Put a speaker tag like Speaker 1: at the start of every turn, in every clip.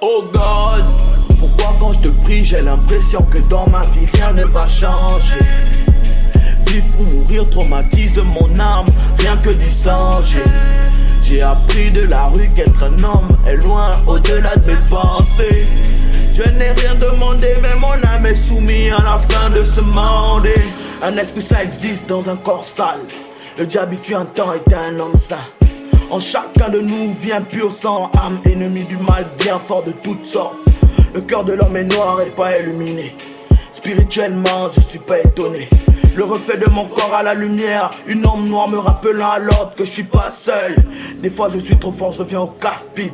Speaker 1: Oh God, pourquoi quand je te prie j'ai l'impression que dans ma vie rien ne va changer. Vivre pour mourir traumatise mon âme, rien que d'y songer. J'ai appris de la rue qu'être un homme est loin au-delà de mes pensées. Je n'ai rien demandé mais mon âme est soumise à la fin de ce monde. Un esprit ça existe dans un corps sale. Le diable fut un temps était un homme sain. En chacun de nous vient pur sang, âme ennemi du mal bien fort de toutes sortes. Le cœur de l'homme est noir et pas illuminé. Spirituellement je suis pas étonné. Le reflet de mon corps à la lumière, une ombre noire me rappelant à l'ordre que je suis pas seul. Des fois je suis trop fort, je reviens au casse-pipe.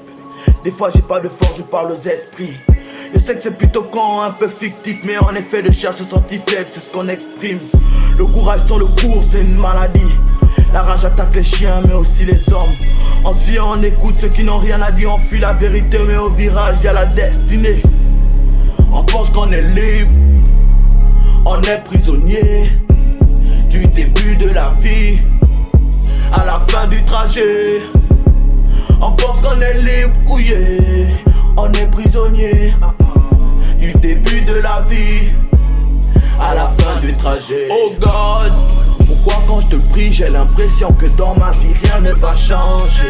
Speaker 1: Des fois j'ai pas de force, je parle aux esprits. Je sais que c'est plutôt con, un peu fictif, mais en effet de chair se sentit faible, c'est ce qu'on exprime. Le courage sur le cours, c'est une maladie. La rage attaque les chiens, mais aussi les hommes. En se fiant, on écoute ceux qui n'ont rien à dire, on fuit la vérité, mais au virage, y'a la destinée. On pense qu'on est libre, on est prisonnier. Du début de la vie à la fin du trajet. On pense qu'on est libre, oh yeah. On est prisonnier. Du début de la vie à la fin du trajet. Oh God, pourquoi quand je te prie j'ai l'impression que dans ma vie rien ne va changer.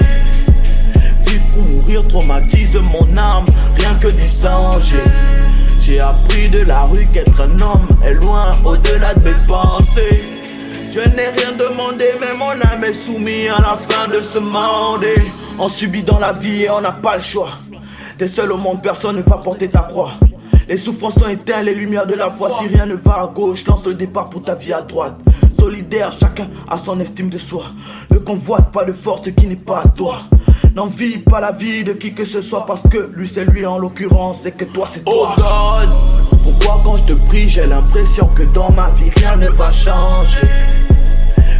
Speaker 1: Vivre pour mourir traumatise mon âme, rien que d'y songer. J'ai appris de la rue qu'être un homme est loin au-delà de mes pensées. Je n'ai rien demandé mais mon âme est soumise à la fin de ce monde. On subit dans la vie et on n'a pas le choix. T'es seul au monde, personne ne va porter ta croix. Les souffrances sont éteintes, les lumières de la foi. Si rien ne va à gauche, lance le départ pour ta vie à droite. Solidaire, chacun a son estime de soi. Ne convoite pas de force qui n'est pas à toi. N'envie pas la vie de qui que ce soit, parce que lui c'est lui en l'occurrence et que toi c'est toi. Oh God, pourquoi quand je te prie j'ai l'impression que dans ma vie rien ne va changer.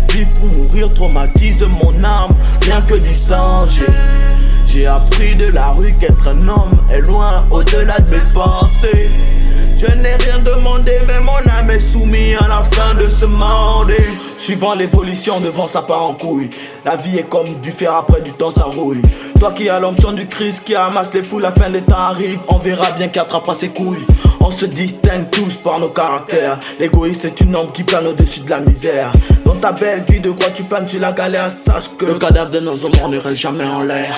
Speaker 1: Vivre pour mourir traumatise mon âme, rien que d'y songer. J'ai appris de la rue qu'être un homme est loin au-delà de mes pensées. Je n'ai rien demandé mais mon âme est soumise à la fin de ce monde. Suivant l'évolution devant ça part en couille. La vie est comme du fer, après du temps ça rouille. Toi qui as l'onction du Christ qui amasse les foules, la fin des temps arrive. On verra bien qui attrapera ses couilles. On se distingue tous par nos caractères. L'égoïste est une ombre qui plane au-dessus de la misère. Dans ta belle vie de quoi tu planes sur la galère, sache que le cadavre de nos hommes n'ira jamais en l'air.